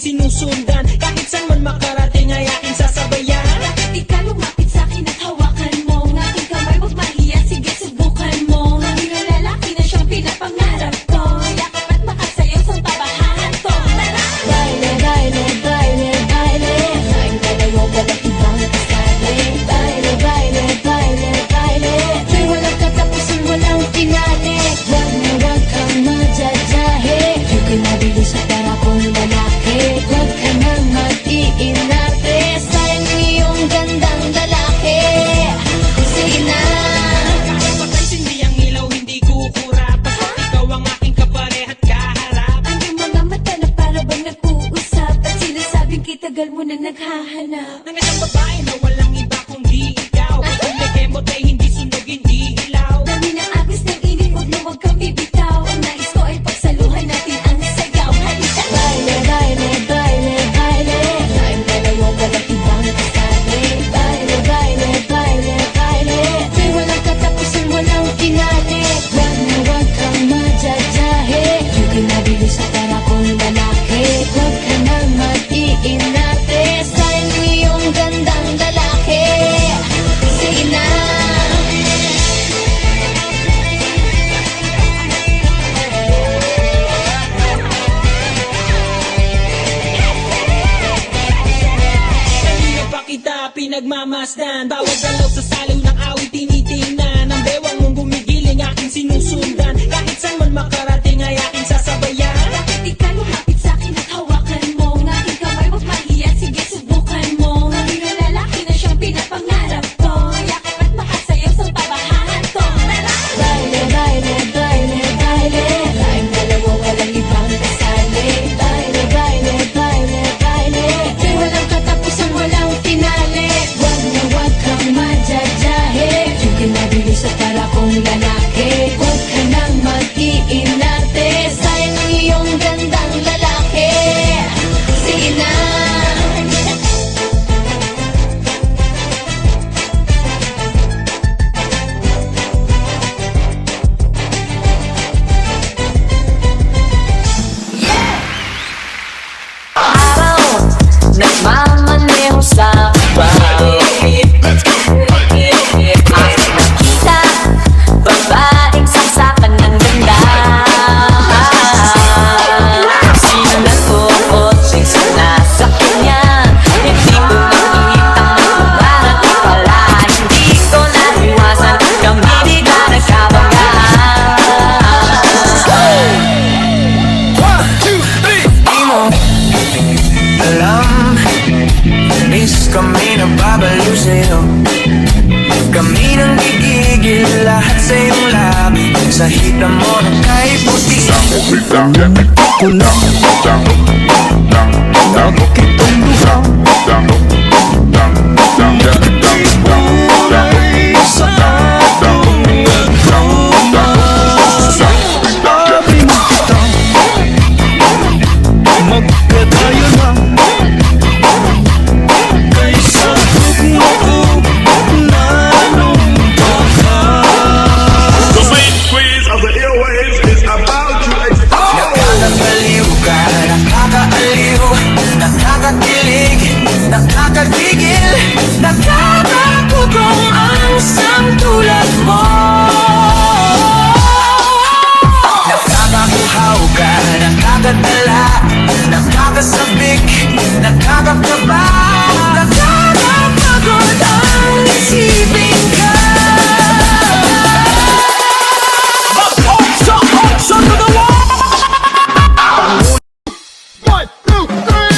sinusundan. Kahit saan man makarating ay aking sasabayan. Bakit di ka lumapit sa'kin at hawakan mo ang aking kamay? Huwag mahiya, sige subukan mo. Ang lalaki na siyang pinapangarap ko. Yakap at makasayaw sa tabahan ko. Tara! Baile, baile, baile, baile. Tayong dalawa walang ibang kasali. Baile, baile, baile, baile. May walang katapusan, walang finale. Wag na wag kang madyajahe. Yung kinabili sa para kong lalaki. Wag ka nang mag-iinarte. Sayang iyong gandang lalaki. Sige na. Kahit patay sindi ang ilaw, hindi kukura. Basta't ikaw ang aking kaparehat kaharap. Ang iyong mga mata na para bang nag-uusap. At sinasabing kitagal mo na naghahanap. Nang isang babae na walang iba kundi ikaw. Kung nag-emot ay hindi sunog, hindi ilaw. Dami ng agos ng init, huwag na huwag kang bibitaw. Ang nais ko ay pagsaluhan natin ang sayaw. Halika! Baile, baile, baile, baile. Tayong dalawa walang ibang kasali. Baile, baile, baile, baile. May walang katapusan, walang finale. Wag na wag kang madyajahe. Yung kinabili sa para kong lalaki. Wag ka nang mag-iinarte. Sayang iyong gandang lalaki. Sige na. Kanina pa kita pinagmamasdan. Bawat galaw sa saliw ng awit tinitingnan. Ang bewang mong gumigiling aking sinusundan. Kahit saan man makarating ay aking sasabayan. Bakit di ka lumapit sa'kin at hawakan mo ang aking kamay? Huwag mahiya, sige subukan mo. Ang lalaki na siyang pinapangarap ko. Yakap at makasayaw sa tabahan ko. Tara! Baile, baile, baile, baile. Tayong dalawa walang ibang kasali. Baile, baile, baile, baile. May walang katapusan, walang finale. Wag na wag kang madyajahe. Yung kinabili sa para kong lalaki. Huwag ka nang mag-iinarte. Sayang ang iyong gandang lalaki. Sige na. Araw, nagmamaneho sa bahay. Ang nakita, babaeng saksakan ng ganda. Sino na to o sino na sa kanya? Hindi ko nakitang dumarating pala. Hindi ko naiwasan, kami bigla nagkabanggaan. Di mo alam, miss kami na babaliw sa'yo. Kami nang gigigil lahat sa iyong labi. Sa hita mo na kahit puti. Ako lang labo kitong luha. Buhay sa atong nagtrauma. Sabi mo kita, magkatayo na. Kaysa tugma ko, lalong baka. The main squeeze of the airwaves is about to explode. Nakakabaliw ka, nakakaaliw, nakakakilig, nakakagigil, nakakapugong ang samtulad mo. Nakakakuhaw ka, nakakadala, nakakasabik, nakakakaba, nakakapagod ang isipin ka. To the wall! 1, 2, 3.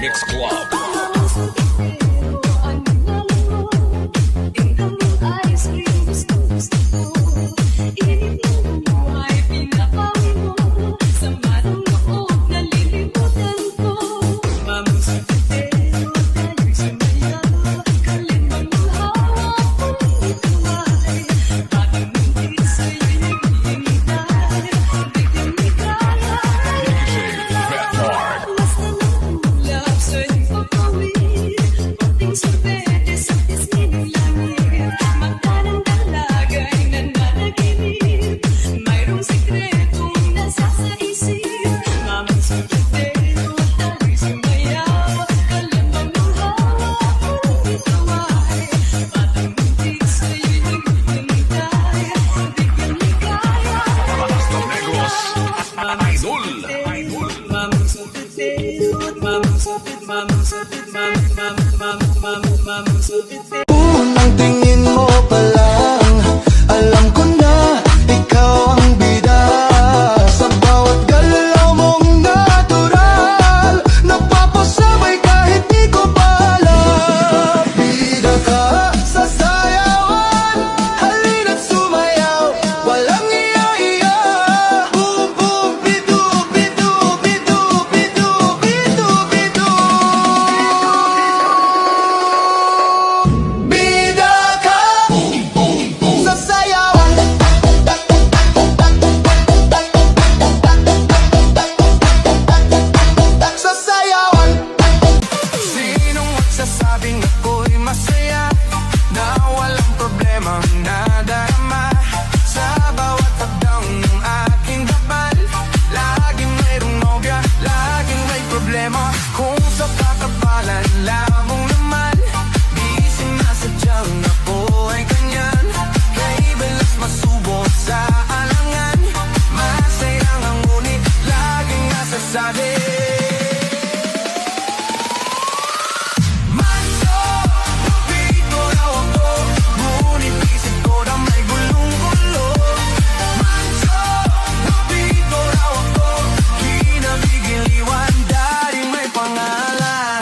Mix Club. Unang tingin mo pa lang, alam ko na ikaw ang bida. Sa bawat galaw mong natural, napapasabay kahit di ko pa alam. Bida ka sa sayawan, halina't sumayaw, walang iya-iya. Boom boom bidu bidu bidu bidu bidu bidu. Bida ka sa sayawan, sa sayawan. Sinong magsasabing ako'y masaya, na walang problemang nadarama? Sa bawat hadang ng aking kapal, laging mayroong nobya, laging may problema. Kung sa kakapalan lamang naman, di sinasadyang ako ay ganyan. Kay balas masubok sa alangan, masaya nga ngunit laging nasasabi. Macho, pupito raw ako, ngunit isip ko na may gulong-gulo. Macho, pupito raw ako, kinabigiliwan dahil may pangalan.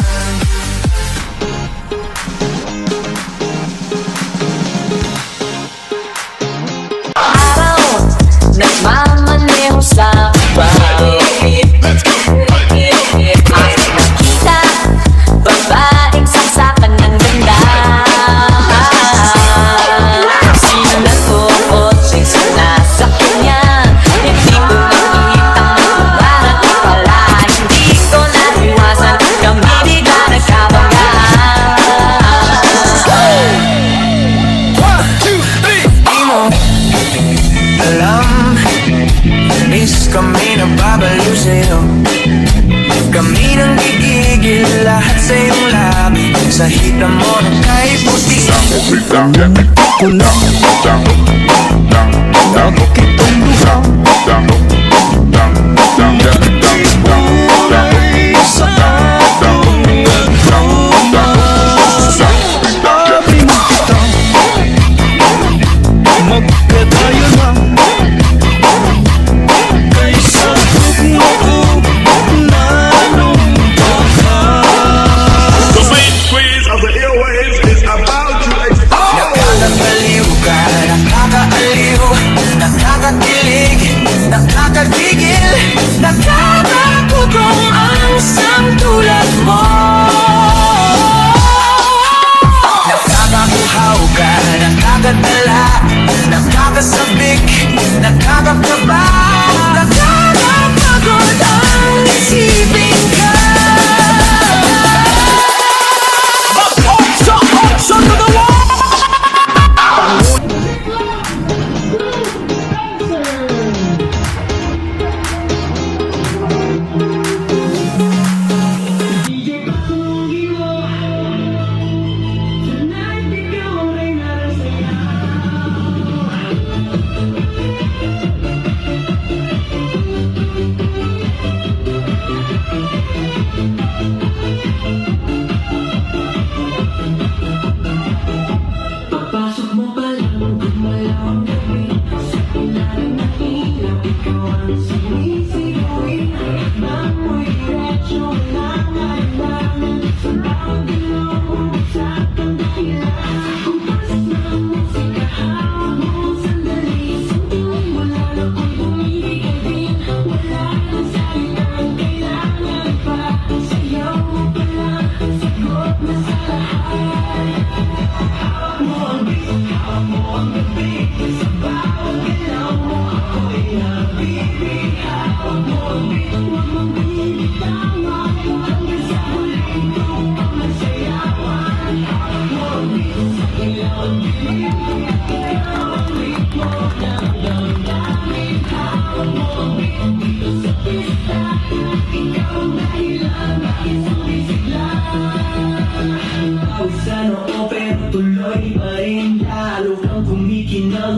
Araw, nagmamaneho sa bahay. Ako nakita, babaeng saksakan ng ganda. Sino na to o sino sa kanya? Hindi ko nakitang umarating pala. Hindi ko naiwasan, kami bigla nagkabanggaan. Di mo alam, miss kami na babaliw sa'yo. Kami nang gigigil lahat sa iyong labi. Sa hita mo na kahit puti. Ako na kitong luha. Ay, sa atong nagtrauma. Sabi mo kita, magkatayo na. Kaysa tugma ko, nanumpa ka. The main squeeze of the airwaves is about to explode. Nakakagaliw ka, nakakaaliw, nakakakilig, nakakagigil, nakakapugong ang isang tulad mo. Nakakakuhaw ka, nakakadala, nakakasabik, nakakakaba, nakakapagod ang isipin ka.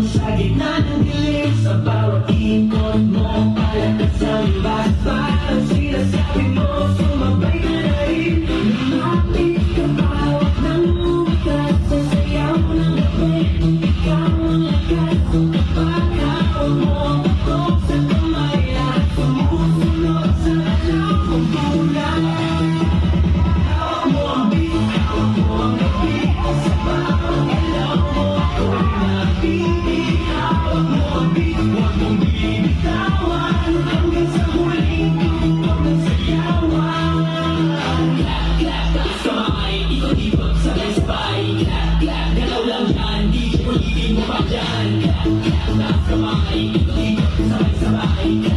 Sa gitna ng dilim, sa bawat ikot mo, palakas ang basbas. Ang sinasabi mo, sumabay ka na rin. Lumapit ka bawat ng Magiging mapagdaan ka, nasa kamay, hindi ka sabay-sabay ka.